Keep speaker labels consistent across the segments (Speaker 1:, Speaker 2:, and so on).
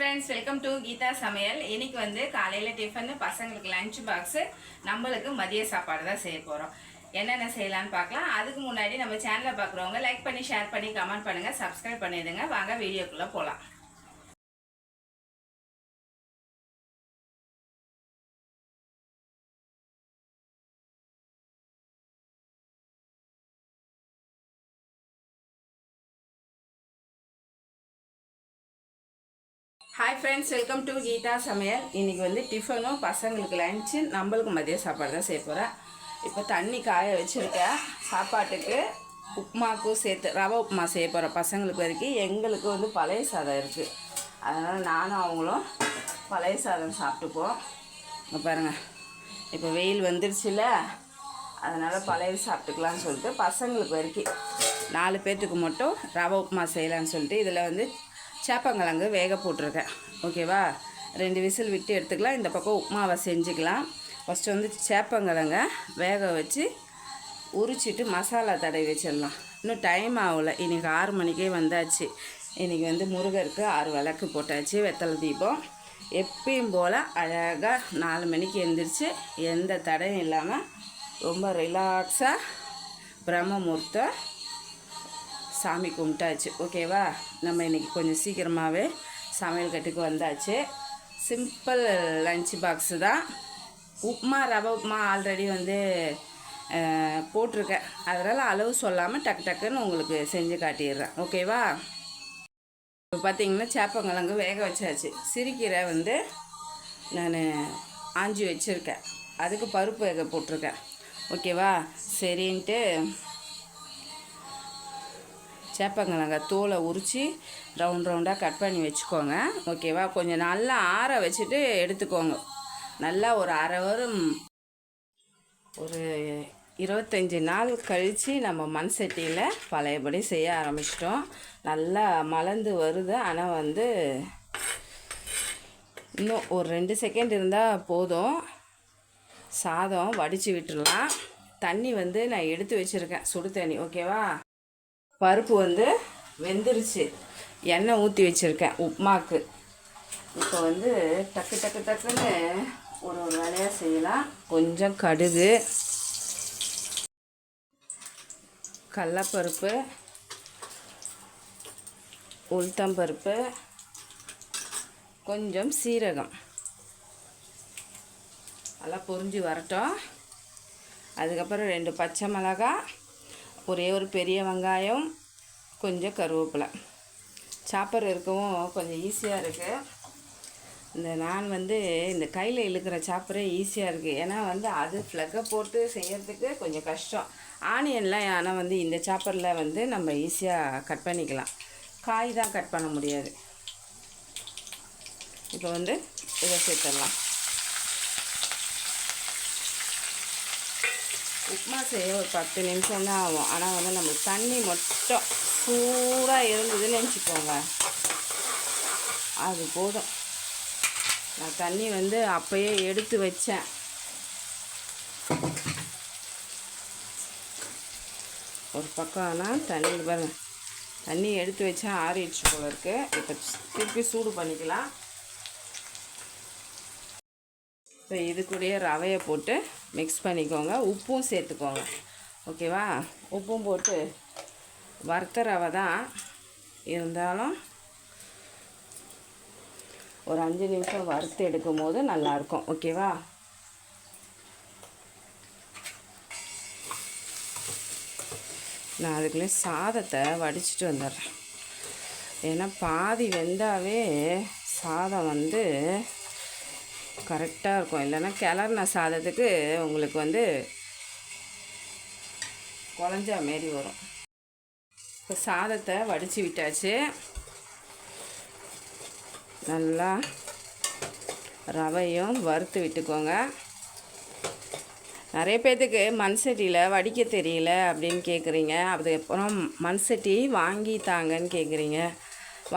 Speaker 1: friends, welcome to Geeta Samayal. இன்னைக்கு வந்து காலையில டிஃபன் பசங்களுக்கு லஞ்ச் பாக்ஸ் நம்மளுக்கு மதிய சாப்பாடு தான் செய்ய போறோம். என்னென்ன செய்யலாம்னு பார்க்கலாம். அதுக்கு முன்னாடி நம்ம சேனலை பார்க்குறவங்க லைக் பண்ணி ஷேர் பண்ணி கமெண்ட் பண்ணுங்க, சப்ஸ்கிரைப் பண்ணிடுங்க. வாங்க வீடியோக்குள்ள போலாம். Hi friends, welcome to Geetha சமையல். இன்றைக்கி வந்து டிஃபனும் பசங்களுக்கு லஞ்சு நம்மளுக்கு மதிய சாப்பாடு தான் செய்ய போகிறேன். இப்போ தண்ணி காய வச்சுருக்கேன். சாப்பாட்டுக்கு உப்புமாக்கும் சேர்த்து ரவை உப்புமா செய்ய போகிறேன் பசங்களுக்கு வரைக்கும். எங்களுக்கு வந்து பழைய சாதம் இருக்குது, அதனால் நானும் அவங்களும் பழைய சாதம் சாப்பிட்டுப்போம். இங்கே பாருங்கள், இப்போ வெயில் வந்துருச்சுல, அதனால் பழைய சாப்பிட்டுக்கலான்னு சொல்லிட்டு பசங்களுக்கு வரைக்கும் 4 பேர்த்துக்கு மட்டும் ரவை உப்புமா செய்யலான்னு சொல்லிட்டு இதில் வந்து சேப்பங்கிழங்கு வேக போட்டிருக்கேன். ஓகேவா, 2 விசில் விட்டு எடுத்துக்கலாம். இந்த பக்கம் உப்புமாவை செஞ்சுக்கலாம். ஃபஸ்ட்டு வந்து சேப்பங்கிழங்க வேக வச்சு உரிச்சிட்டு மசாலா தடவி வச்சிடலாம். இன்னும் டைம் ஆகலை, இன்றைக்கி 6 மணிக்கே வந்தாச்சு. இன்றைக்கி வந்து முருகருக்கு 6 விளக்கு போட்டாச்சு, வெத்தலை தீபம். எப்பயும் போல் அழகாக 4 மணிக்கு எழுந்திரிச்சு எந்த தடையும் இல்லாமல் ரொம்ப ரிலாக்ஸாக பிரம்ம முகூர்த்தம் சாமி கும்பிட்டாச்சு. ஓகேவா, நம்ம இன்றைக்கி கொஞ்சம் சீக்கிரமாகவே சமையல் கட்டுக்கு வந்தாச்சு. சிம்பிள் லஞ்ச் பாக்ஸு தான். உப்புமா ரவை உப்புமா ஆல்ரெடி வந்து போட்டிருக்கேன், அதனால் அளவு சொல்லாமல் டக்கு டக்குன்னு உங்களுக்கு செஞ்சு காட்டிடுறேன். ஓகேவா, இப்போ பார்த்திங்கன்னா சேப்பங்கிழங்கு வேக வச்சாச்சு. சிறுக்கீரை வந்து நான் ஆஞ்சி வச்சுருக்கேன், அதுக்கு பருப்பு வேக போட்டிருக்கேன். ஓகேவா, சரின்ட்டு சேப்பங்கிழங்க தோலை உரித்து ரவுண்டாக கட் பண்ணி வச்சுக்கோங்க. ஓகேவா, கொஞ்சம் நல்லா ஆற வச்சுட்டு எடுத்துக்கோங்க. நல்லா ஒரு அரை வாரம், ஒரு 25 நாள் கழித்து நம்ம மண் சட்டியில் பழையபடி செய்ய ஆரம்பிச்சிட்டோம். நல்லா மலர்ந்து வருது. ஆனால் வந்து இன்னும் ஒரு 2 செகண்ட் இருந்தால் போதும். சாதம் வடித்து விட்டுடலாம். தண்ணி வந்து நான் எடுத்து வச்சுருக்கேன், சுடு தண்ணி. ஓகேவா, பருப்பு வந்து வெந்துருச்சு, எண்ணெய் ஊற்றி வச்சுருக்கேன் உப்புமாக்கு. இப்போ வந்து டக்கு டக்கு டக்குன்னு ஒரு வேலையாக செய்யலாம். கொஞ்சம் கடுகு, கடலப்பருப்பு, உளுத்தம்பருப்பு, கொஞ்சம் சீரகம், நல்லா பொரிஞ்சு வரட்டும். அதுக்கப்புறம் 2 பச்சை மிளகாய், ஒரே ஒரு பெரிய வெங்காயம், கொஞ்சம் கருவேப்பிலை. சாப்பர் இருக்கவும் கொஞ்சம் ஈஸியாக இருக்குது. நான் வந்து இந்த கையில் இழுக்கிற சாப்பரே ஈஸியாக இருக்குது. ஏன்னா வந்து அது ஃப்ளக்கை போட்டு செய்கிறதுக்கு கொஞ்சம் கஷ்டம். ஆனியன்லாம் ஆனால் வந்து இந்த சாப்பரில் வந்து நம்ம ஈஸியாக கட் பண்ணிக்கலாம். காய் தான் கட் பண்ண முடியாது. இப்போ வந்து இதை சேர்த்துடலாம். உப்புமா செய்ய ஒரு 10 நிமிஷம் தான் ஆகும். ஆனால் வந்து நம்மளுக்கு தண்ணி மட்டும் சூடாக இருந்ததுன்னு நினச்சிக்கோங்க, அது போதும். நான் தண்ணி வந்து அப்போயே எடுத்து வச்சேன். ஒரு பக்கம்னா தண்ணி பாருங்கள், தண்ணி எடுத்து வச்சா ஆறிடுச்சு போல இருக்குது. இப்போ திருப்பி சூடு பண்ணிக்கலாம். இப்போ இது கூடயே ரவையை போட்டு மிக்ஸ் பண்ணிக்கோங்க, உப்பும் சேர்த்துக்கோங்க. ஓகேவா, உப்பும் போட்டு வறுத்த ரவை தான் இருந்தாலும் ஒரு 5 நிமிஷம் வறுத்து எடுக்கும் போது நல்லாயிருக்கும். ஓகேவா, நான் அதுக்குள்ளே சாதத்தை வடிச்சிட்டு வந்துடுறேன். ஏன்னா பாதி வெந்தாவே சாதம் வந்து கரெக்டாக இருக்கும். இல்லைன்னா கிளறின சாதத்துக்கு உங்களுக்கு வந்து குழஞ்சா மாரி வரும். இப்போ சாதத்தை வடித்து விட்டாச்சு. நல்லா ரவையும் வறுத்து விட்டுக்கோங்க. நிறைய பேர்த்துக்கு மண் சட்டியில் வடிக்க தெரியல அப்படின்னு கேட்குறீங்க. அதுக்கப்புறம் மண் சட்டி வாங்கி தாங்கன்னு கேட்குறீங்க.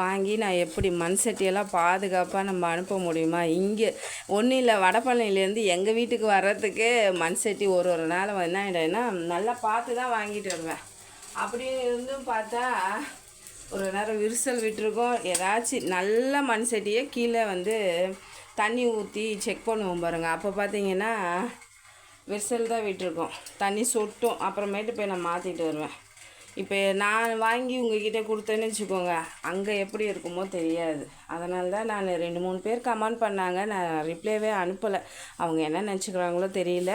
Speaker 1: வாங்கி நான் எப்படி மண் சட்டியெல்லாம் பாதுகாப்பாக நம்ம அனுப்ப முடியுமா? இங்கே ஒன்றும் இல்லை, வடபழனிலேருந்து எங்கள் வீட்டுக்கு வர்றதுக்கு மண் சட்டி ஒரு நாள் என்ன ஆகிடும்னா நல்லா பார்த்து தான் வாங்கிட்டு வருவேன். அப்படி இருந்தும் பார்த்தா ஒரு நேரம் விரிசல் விட்டுருக்கோம். ஏதாச்சும் நல்ல மண் சட்டியை கீழே வந்து தண்ணி ஊற்றி செக் பண்ணுவோம் பாருங்கள். அப்போ பார்த்தீங்கன்னா விரிசல் தான் விட்டுருக்கோம், தண்ணி சொட்டும். அப்புறமேட்டு போய் நான் மாற்றிட்டு வருவேன். இப்போ நான் வாங்கி உங்ககிட்ட கொடுத்தேன்னு வச்சுக்கோங்க, அங்கே எப்படி இருக்குமோ தெரியாது. அதனால தான் நான் 2-3 பேர் கமெண்ட் பண்ணாங்க, நான் ரிப்ளைவே அனுப்பலை. அவங்க என்ன நினச்சிக்கிறாங்களோ தெரியல.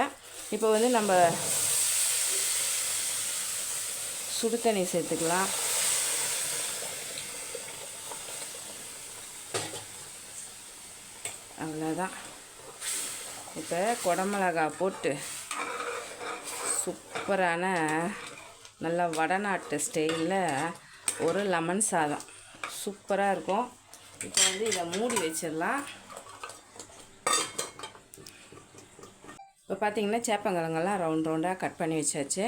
Speaker 1: இப்போ வந்து நம்ம சுடு தண்ணி சேர்த்துக்கலாம். அவ்வளோதான். இப்போ குடமிளகா போட்டு சூப்பரான நல்லா வடநாட்டு ஸ்டைலில் ஒரு லெமன் சாதம் சூப்பராக இருக்கும். இப்போ வந்து இதை மூடி வச்சிடலாம். இப்போ பார்த்திங்கன்னா சேப்பங்கிழங்கெல்லாம் ரவுண்டாக கட் பண்ணி வச்சாச்சு.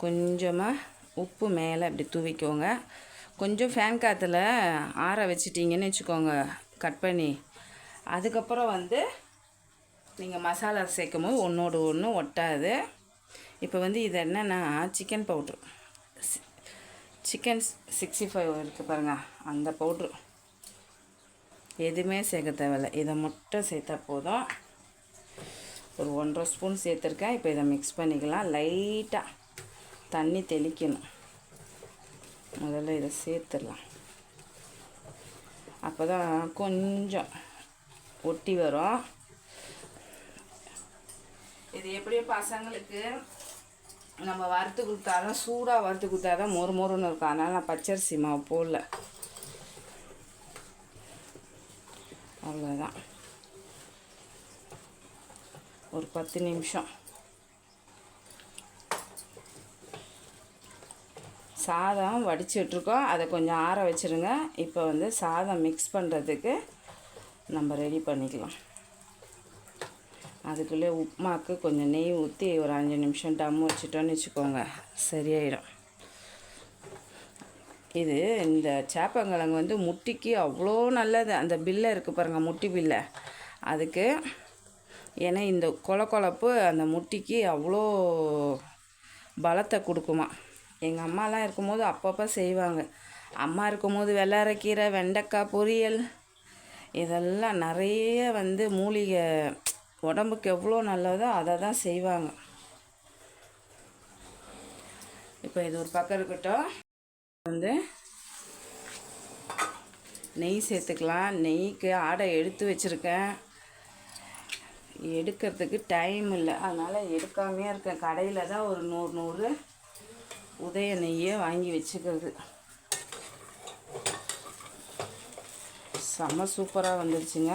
Speaker 1: கொஞ்சமாக உப்பு மேலே இப்படி தூவிக்கோங்க. கொஞ்சம் ஃபேன் காற்றுல ஆற வச்சிட்டிங்கன்னு வச்சுக்கோங்க கட் பண்ணி. அதுக்கப்புறம் வந்து நீங்கள் மசாலா சேர்க்கும் போது ஒன்றோடு ஒன்று ஒட்டாது. இப்போ வந்து இது என்னென்னா சிக்கன் பவுட்ரு, சிக்கன் 65 இருக்குது பாருங்கள், அந்த பவுட்ரு எதுவுமே சேர்க்க தேவையில்லை. இதை மட்டும் சேர்த்தா போதும். ஒரு 1.5 ஸ்பூன் சேர்த்துருக்கேன். இப்போ இதை மிக்ஸ் பண்ணிக்கலாம். லைட்டாக தண்ணி தெளிக்கணும். முதல்ல இதை சேர்த்துடலாம். அப்போ தான் கொஞ்சம் ஒட்டி வரும். இது எப்படியும் பசங்களுக்கு நம்ம வறுத்து கொடுத்தாலும் சூடாக வறுத்து கொடுத்தா தான் மொறு மொறுன்னு இருக்கும். அதனால் நான் பச்சரிசி மாவு போடல. அவ்வளோதான். ஒரு 10 நிமிஷம் சாதம் வடிச்சிட்ருக்கோம். அதை கொஞ்சம் ஆற வச்சுருங்க. இப்போ வந்து சாதம் மிக்ஸ் பண்ணுறதுக்கு நம்ம ரெடி பண்ணிக்கலாம். அதுக்குள்ளே உப்புமாவுக்கு கொஞ்சம் நெய் ஊற்றி ஒரு 5 நிமிஷம் டம் வச்சுட்டோன்னு வச்சுக்கோங்க, சரியாயிடும். இது இந்த சேப்பங்கிழங்கு வந்து முட்டிக்கு அவ்வளோ நல்லது. அந்த பில்லை இருக்குது பாருங்கள், முட்டி பில்லை, அதுக்கு. ஏன்னா இந்த கொழப்பு அந்த முட்டிக்கு அவ்வளோ பலத்தை கொடுக்குமா. எங்கள் அம்மாலாம் இருக்கும்போது அப்பப்போ செய்வாங்க. அம்மா இருக்கும்போது வெள்ளரைக்கீரை, வெண்டைக்காய் பொரியல், இதெல்லாம் நிறைய வந்து மூலிகை, உடம்புக்கு எவ்வளோ நல்லதோ அதை தான் செய்வாங்க. இப்போ இது ஒரு பக்கம் இருக்கட்டும். வந்து நெய் சேர்த்துக்கலாம். நெய்க்கு ஆடை எடுத்து வச்சுருக்கேன். எடுக்கிறதுக்கு டைம் இல்லை, அதனால் எடுக்காமையே இருக்கேன். கடையில் தான் ஒரு 100 உதய நெய்யை வாங்கி வச்சுக்கிறது. செம்ம சூப்பராக வந்துடுச்சுங்க.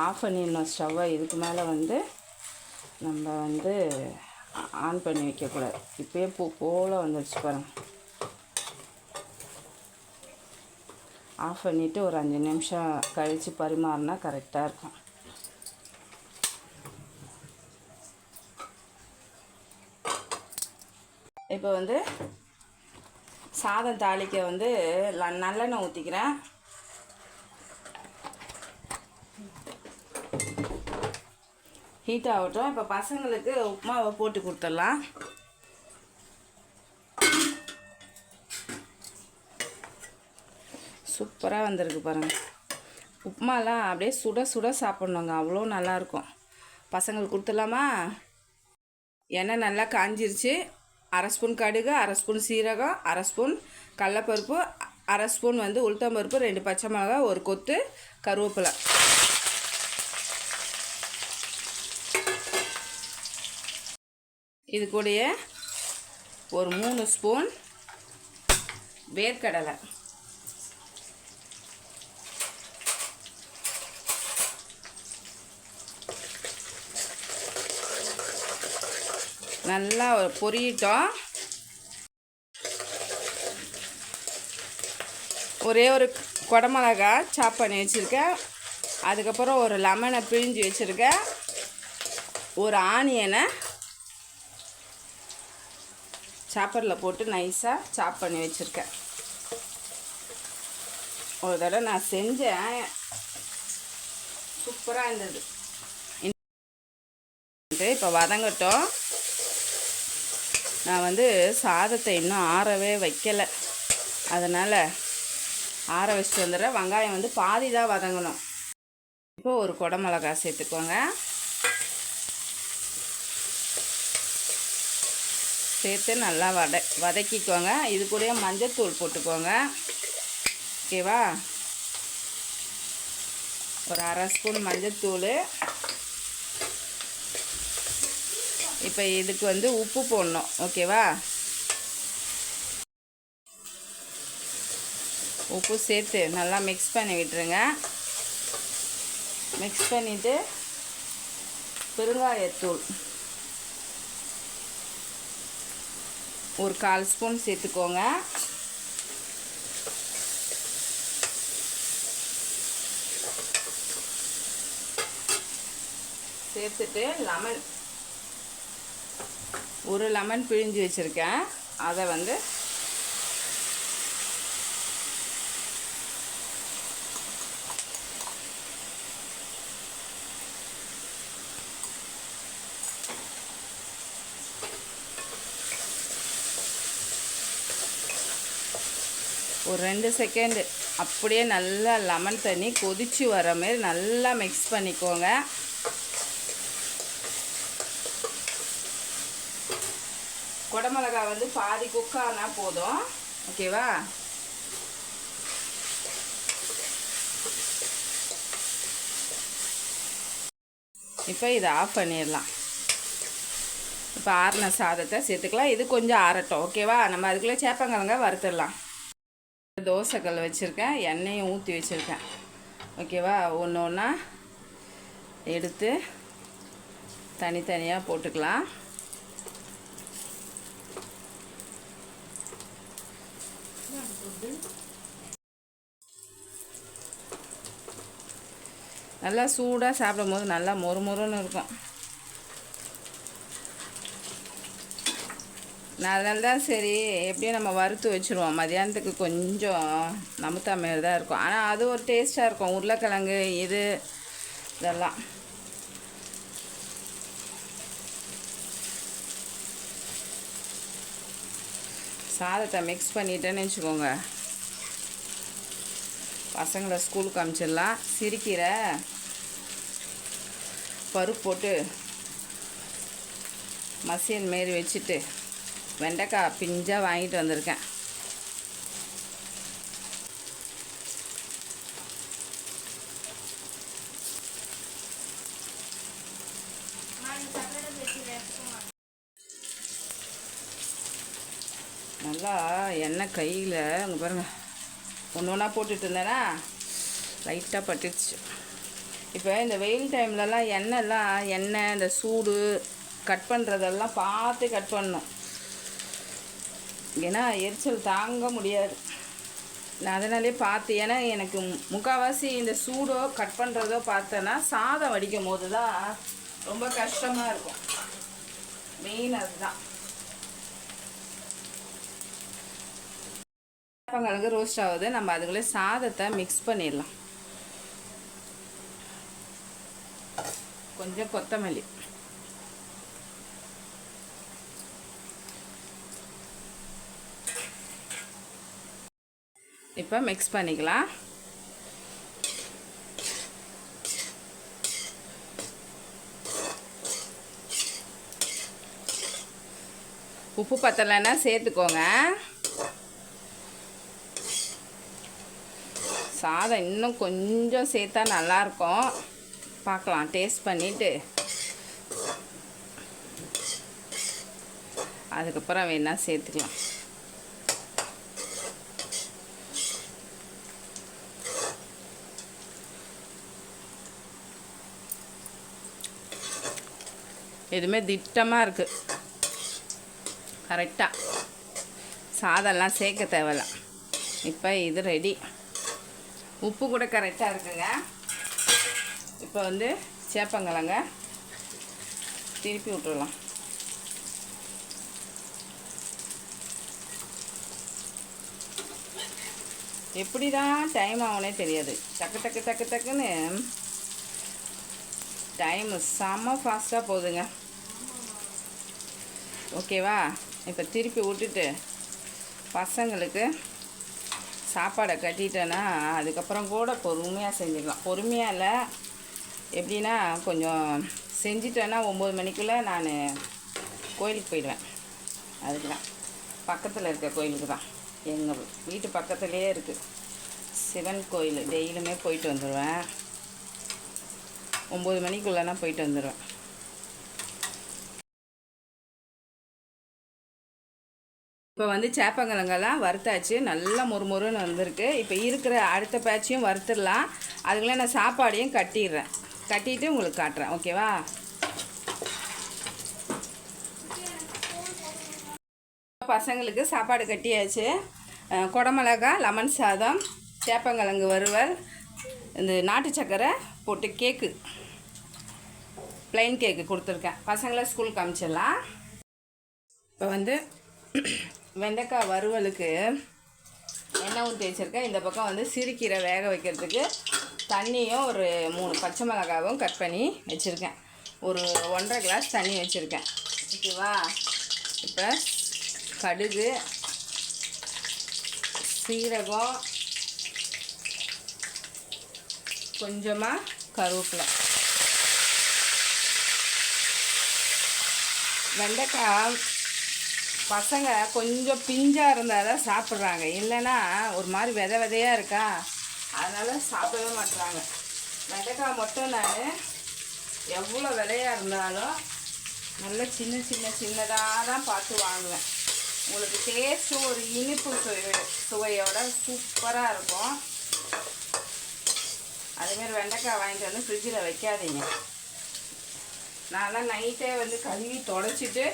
Speaker 1: ஆஃப் பண்ணிடணும் ஸ்டவ்வை. இதுக்கு மேலே வந்து நம்ம வந்து ஆன் பண்ணி வைக்கக்கூடாது. இப்போயே பூ போல் வந்துடுச்சு பாருங்கள். ஆஃப் பண்ணிவிட்டு ஒரு 5 நிமிஷம் கழித்து பரிமாறினா கரெக்டாக இருக்கும். இப்போ வந்து சாதம் தாளிக்க வந்து நல்லெண்ணெய் ஊற்றிக்கிறேன். ஹீட் ஆகட்டும். இப்போ பசங்களுக்கு உப்புமாவை போட்டு கொடுத்துடலாம். சூப்பராக வந்திருக்கு பாருங்கள். உப்புமாலாம் அப்படியே சுட சுட சாப்பிட்ணுங்க, அவ்வளோ நல்லாயிருக்கும். பசங்களுக்கு கொடுத்துடலாமா? எண்ணெய் நல்லா காஞ்சிருச்சு. 1/2 ஸ்பூன் கடுகு, 1/2 ஸ்பூன் சீரகம், 1/2 ஸ்பூன் கடலப்பருப்பு, 1/2 ஸ்பூன் வந்து உளுத்தம்பருப்பு, 2 பச்சை மிளகாய், ஒரு கொத்து கருவேப்பிலை. இது கூடயே ஒரு 3 ஸ்பூன் வேர்க்கடலை, நல்லா பொரியட்டும். ஒரே ஒரு குடமிளகா சாப் பண்ணி வச்சுருக்கேன். அதுக்கப்புறம் ஒரு லெமனை பிழிஞ்சு வச்சுருக்கேன். ஒரு ஆனியனை சாப்பரில் போட்டு நைஸாக சாப் பண்ணி வச்சுருக்கேன். ஒரு தடவை நான் செஞ்சேன், சூப்பராக இருந்தது. இப்போ வதங்கட்டும். நான் வந்து சாதத்தை இன்னும் ஆறவே வைக்கலை, அதனால் ஆற வச்சுட்டு வந்துடுறேன். வெங்காயம் வந்து பாதி தான் வதங்கணும். இப்போ ஒரு குடமிளகா சேர்த்துக்கோங்க. சேர்த்து நல்லா வதக்கிக்கோங்க. இது கூட மஞ்சத்தூள் போட்டுக்கோங்க. ஓகேவா? ஒரு அரை ஸ்பூன் மஞ்சத்தூள். இப்போ இதுக்கு வந்து உப்பு போடணும். ஓகேவா? உப்பு சேர்த்து நல்லா மிக்ஸ் பண்ணி விட்டுருங்க. மிக்ஸ் பண்ணிவிட்டு பெருங்காயத்தூள் ஒரு 1/4 ஸ்பூன் சேர்த்துக்கோங்க. சேர்த்துட்டு ஒரு லெமன் பிழிஞ்சு வச்சுருக்கேன். அதை வந்து ஒரு 2 செகண்டு அப்படியே நல்லா லெமன் தண்ணி கொதித்து வர மாரி நல்லா மிக்ஸ் பண்ணிக்கோங்க. குடமிளகா வந்து பாதி குக்கானால் போதும். ஓகேவா? இப்போ இதை ஆஃப் பண்ணிடலாம். இப்போ ஆறின சாதத்தை சேர்த்துக்கலாம். இது கொஞ்சம் ஆறட்டும். ஓகேவா? நம்ம அதுக்குள்ளே சேப்பங்கிழங்க வறுத்துடலாம். தோசைக்கல் வச்சுருக்கேன். எண்ணெயும் ஊற்றி வச்சுருக்கேன். ஓகேவா? ஒன்று ஒன்றா எடுத்து தனித்தனியாக போட்டுக்கலாம். நல்லா சூடாக சாப்பிடும் போது நல்லா மொறுமொறுன்னு இருக்கும். நான் அதனால தான் சரி எப்படியும் நம்ம வறுத்து வச்சுருவோம். மதியானத்துக்கு கொஞ்சம் நமுத்தா மாரி தான் இருக்கும். ஆனால் அது ஒரு டேஸ்ட்டாக இருக்கும். உருளைக்கிழங்கு இதெல்லாம் சாதத்தை மிக்ஸ் பண்ணிட்டேன்னு வச்சுக்கோங்க, பசங்களை ஸ்கூலுக்கு அனுப்பிச்சிடலாம். சிரிக்கிற பருப்பு போட்டு மசியல் மாரி வச்சுட்டு வெண்டைக்காய் பிஞ்சாக வாங்கிட்டு வந்திருக்கேன். நல்லா எண்ணெய் கையில் அங்கே பாருங்கள் ஒன்று ஒன்றா போட்டுட்டு இருந்தேன்னா லைட்டாக பட்டுடுச்சு. இப்போ இந்த வெயில் டைம்லலாம் எண்ணெய் இந்த சூடு கட் பண்ணுறதெல்லாம் பார்த்து கட் பண்ணணும். ஏன்னா எரிச்சல் தாங்க முடியாது. நான் அதனாலே பார்த்து, ஏன்னா எனக்கு முக்கால்வாசி இந்த சூடோ கட் பண்ணுறதோ பார்த்தேன்னா சாதம் வடிக்கும் போது தான் ரொம்ப கஷ்டமாக இருக்கும். மெயின் அதுதான். சேப்பங்கிழங்கு ரோஸ்ட் ஆகுது. நம்ம அதுக்குள்ளே சாதத்தை மிக்ஸ் பண்ணிடலாம். கொஞ்சம் கொத்தமல்லி, இப்போ மிக்ஸ் பண்ணிக்கலாம். உப்பு பத்தலைன்னா சேர்த்துக்கோங்க. சாதம் இன்னும் கொஞ்சம் சேர்த்தா நல்லாயிருக்கும். பார்க்கலாம், டேஸ்ட் பண்ணிவிட்டு அதுக்கப்புறம் வேணால் சேர்த்துக்கலாம். எதுவுமே திட்டமாக இருக்குது. கரெக்டாக சாதம்லாம் சேர்க்க தேவையில்ல. இப்போ இது ரெடி. உப்பு கூட கரெக்டாக இருக்குங்க. இப்போ வந்து சேப்பங்கிழங்க திருப்பி விட்டுடலாம். எப்படி தான் டைம் ஆகுனே தெரியாது. டக்கு டக்கு டக்கு டக்குன்னு டைமு செம்ம ஃபாஸ்ட்டாக போகுதுங்க. ஓகேவா? இப்போ திருப்பி விட்டுட்டு பசங்களுக்கு சாப்பாடை கட்டிட்டேன்னா அதுக்கப்புறம் கூட பொறுமையாக செஞ்சுக்கலாம். பொறுமையாக இல்லை, எப்படின்னா கொஞ்சம் செஞ்சிட்டேன்னா 9 மணிக்குள்ளே நான் கோயிலுக்கு போயிடுவேன். அதுக்கு தான், பக்கத்தில் இருக்க கோயிலுக்கு தான், எங்கள் வீட்டு பக்கத்துலேயே இருக்குது சிவன் கோயில். டெய்லியுமே போயிட்டு வந்துடுவேன். 9 மணிக்குள்ளேனா போயிட்டு வந்துடுவேன். இப்போ வந்து சேப்பங்கிழங்கெல்லாம் வறுத்தாச்சு, நல்லா மொறுமொறுன்னு வந்திருக்கு. இப்போ இருக்கிற அடுத்த பேட்சையும் வறுத்துடலாம். அதுக்குள்ளே நான் சாப்பாடையும் கட்டிடுறேன். கட்டிட்டு உங்களுக்கு காட்டுறேன், ஓகேவா? பசங்களுக்கு சாப்பாடு கட்டியாச்சு. குடமிளகா, லெமன் சாதம், சேப்பங்கிழங்கு வறுவல், இந்த நாட்டு சக்கரை போட்டு கேக்கு, ப்ளைன் கேக்கு கொடுத்துருக்கேன். பசங்களை ஸ்கூலுக்கு அனுப்பிச்சிடலாம். இப்போ வந்து வெண்டைக்காய் வறுவலுக்கு எண்ணெய் ஊற்றி வச்சுருக்கேன். இந்த பக்கம் வந்து சிறுக்கீரை வேக வைக்கிறதுக்கு தண்ணியும் ஒரு 3 பச்சை மிளகாவும் கட் பண்ணி வச்சுருக்கேன். ஒரு 1.5 கிளாஸ் தண்ணி வச்சுருக்கேன், ஓகேவா? இப்போ கடுகு, சீரகம், கொஞ்சமாக கருவேப்பிலை. வெண்டைக்காய் பசங்க கொஞ்சம் பிஞ்சாக இருந்தால் தான் சாப்பிட்றாங்க, இல்லைன்னா ஒரு மாதிரி விதையாக இருக்கா, அதனால் சாப்பிடவே மாட்டுறாங்க. வெண்டைக்காய் மட்டும் நான் எவ்வளோ விலையாக இருந்தாலும் நல்லா சின்னதாக தான் பார்த்து வாங்குவேன். உங்களுக்கு டேஸ்ட்டு ஒரு இனிப்பு சுவையோட சூப்பராக இருக்கும். அதேமாரி வெண்டைக்காய் வாங்கிட்டு வந்து ஃப்ரிட்ஜில் வைக்காதீங்க. நான்லாம் நைட்டே வந்து கழுவி தொடச்சிட்டு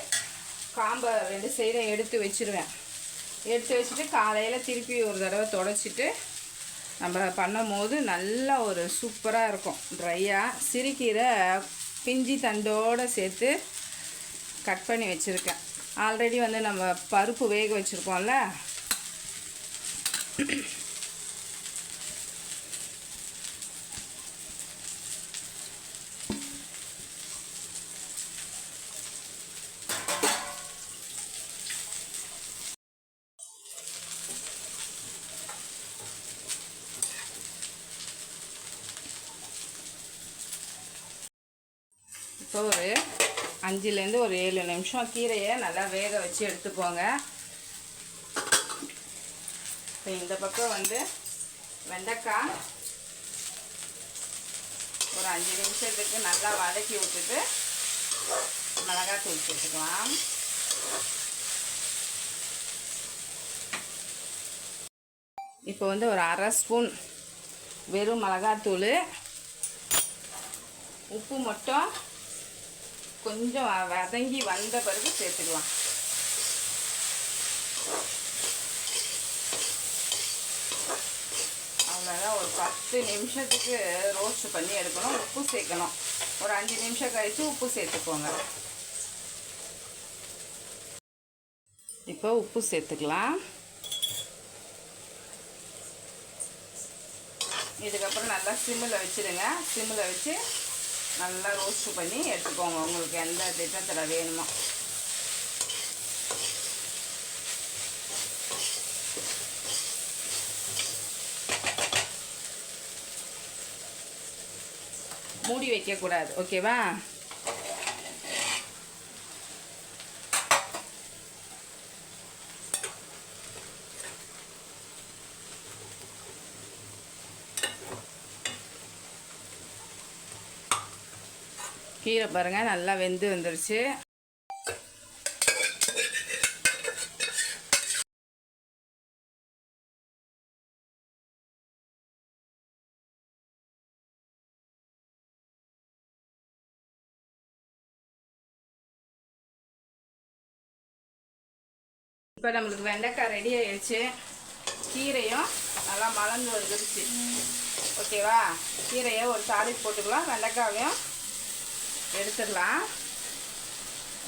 Speaker 1: காம்பை 2 சைடும் எடுத்து வச்சுருவேன். எடுத்து வச்சுட்டு காலையில் திருப்பி ஒரு தடவை தொடச்சிட்டு நம்ம பண்ணும் போது நல்லா ஒரு சூப்பராக இருக்கும். ட்ரையாக சிறுக்கீரை பிஞ்சி தண்டோடு சேர்த்து கட் பண்ணி வச்சுருக்கேன். ஆல்ரெடி வந்து நம்ம பருப்பு வேக வச்சுருக்கோம்ல, இப்போ ஒரு 5லேருந்து ஒரு 7 நிமிஷம் கீரையை நல்லா வேக வச்சு எடுத்துக்கோங்க. இப்போ இந்த பக்கம் வந்து வெண்டைக்காய் ஒரு 5 நிமிஷத்துக்கு நல்லா வதக்கி விட்டுட்டு மிளகாத்தூள் சேர்த்துக்கலாம். இப்போ வந்து ஒரு 1/2 ஸ்பூன் வெறும் மிளகாத்தூள், உப்பு மட்டும் கொஞ்சம் வதங்கி வந்த பிறகு சேர்த்துக்கலாம். அவ்வளோதான். ஒரு 10 நிமிஷத்துக்கு ரோஸ்ட் பண்ணி எடுக்கணும். உப்பு சேர்க்கணும். ஒரு 5 நிமிஷம் கழித்து உப்பு சேர்த்துக்கோங்க. இப்போ உப்பு சேர்த்துக்கலாம். இதுக்கப்புறம் நல்லா சிம்மில் வச்சுடுங்க. சிம்மில் வச்சு நல்லா ரோஸ்ட் பண்ணி எடுத்துக்கோங்க, உங்களுக்கு எந்த திட்டத்தில் வேணுமோ. மூடி வைக்கக்கூடாது, ஓகேவா? கீரை பாருங்கள் நல்லா வெந்து வந்துருச்சு. இப்போ நம்மளுக்கு வெண்டைக்காய் ரெடி ஆயிடுச்சு. கீரையும் நல்லா மலர்ந்து வந்துருச்சு, ஓகேவா? கீரையை ஒரு தாளிப்பு போட்டுக்கலாம், வெண்டைக்காயும் எடுத்துடலாம்,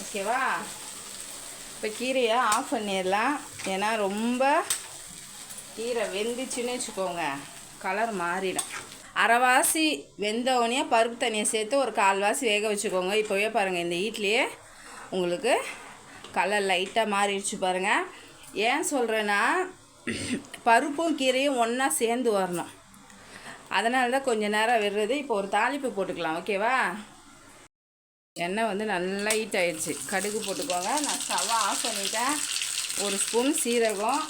Speaker 1: ஓகேவா? இப்போ கீரையை ஆஃப் பண்ணிடலாம். ஏன்னா ரொம்ப கீரை வெந்துச்சுன்னு வச்சுக்கோங்க, கலர் மாறிடும். அரைவாசி வெந்தவொடனே பருப்பு தண்ணியை சேர்த்து ஒரு 1/4 வேக வச்சுக்கோங்க. இப்போவே பாருங்கள், இந்த இட்லியே உங்களுக்கு கலர் லைட்டாக மாறிடுச்சு பாருங்கள். ஏன் சொல்கிறேன்னா, பருப்பும் கீரையும் ஒன்றா சேர்ந்து வரணும். அதனால தான் கொஞ்சம் நேரம் விடுறது. இப்போ ஒரு தாளிப்பு போட்டுக்கலாம். ஓகேவா? எண்ணெய் வந்து நல்லா ஹீட் ஆயிடுச்சு. கடுகு போட்டுக்கோங்க. நான் ஸ்டவ்வை ஆஃப் பண்ணிட்டேன். ஒரு ஸ்பூன் சீரகம்,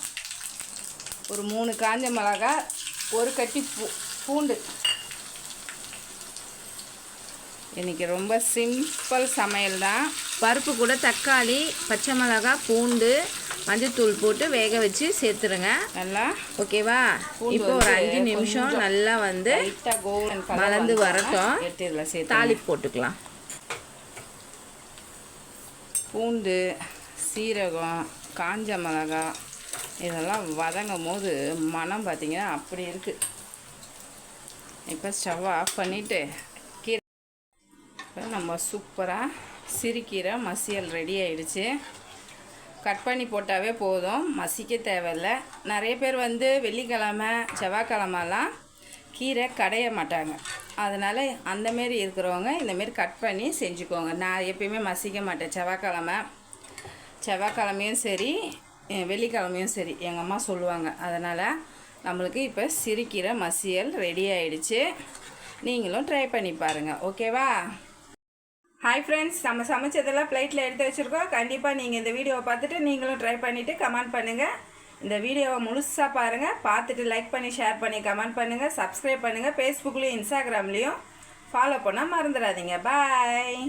Speaker 1: ஒரு 3 காஞ்ச மிளகாய், ஒரு கட்டி பூண்டு. இன்றைக்கி ரொம்ப சிம்பிள் சமையல் தான். பருப்பு கூட தக்காளி, பச்சை மிளகாய், பூண்டு, மஞ்சத்தூள் போட்டு வேக வச்சு சேர்த்துருங்க நல்லா. ஓகேவா? இப்போ ஒரு 5 நிமிஷம் நல்லா வந்து மலர்ந்து வரட்டும். இதில் சேர்த்து தாளிப்பு போட்டுக்கலாம். பூண்டு, சீரகம், காஞ்ச மிளகாய் இதெல்லாம் வதங்கும் போது மனம் பார்த்திங்கன்னா அப்படி இருக்குது. இப்போ ஸ்டவ்வை ஆஃப் பண்ணிவிட்டு கீரை இப்போ நம்ம சூப்பராக சிறுகீரை மசியல் ரெடி ஆகிடுச்சு. கட் பண்ணி போட்டாவே போதும், மசிக்க தேவையில்லை. நிறைய பேர் வந்து வெள்ளிக்கிழமை செவ்வாய்க்கிழமெல்லாம் கீரை கடைய மாட்டாங்க. அதனால் அந்தமாரி இருக்கிறவங்க இந்தமாரி கட் பண்ணி செஞ்சுக்கோங்க. நான் எப்பயுமே மசிக்க மாட்டேன். செவ்வாய்க்கிழமையும் சரி வெள்ளிக்கிழமையும் சரி எங்கள் அம்மா சொல்லுவாங்க. அதனால் நம்மளுக்கு இப்போ சிறுகீரை மசியல் ரெடி ஆகிடுச்சு. நீங்களும் ட்ரை பண்ணி பாருங்கள். ஓகேவா? ஹாய் ஃப்ரெண்ட்ஸ், நம்ம சமைச்சதெல்லாம் பிளேட்டில் எடுத்து வச்சுருக்கோம். கண்டிப்பாக நீங்கள் இந்த வீடியோவை பார்த்துட்டு நீங்களும் ட்ரை பண்ணிவிட்டு கமெண்ட் பண்ணுங்கள். இந்த வீடியோவை முழுசாக பாருங்கள். பார்த்துட்டு லைக் பண்ணி, ஷேர் பண்ணி, கமெண்ட் பண்ணுங்கள், சப்ஸ்கிரைப் பண்ணுங்கள். ஃபேஸ்புக்லேயும் இன்ஸ்டாகிராம்லேயும் ஃபாலோ பண்ணால் மறந்துடாதீங்க. பாய்.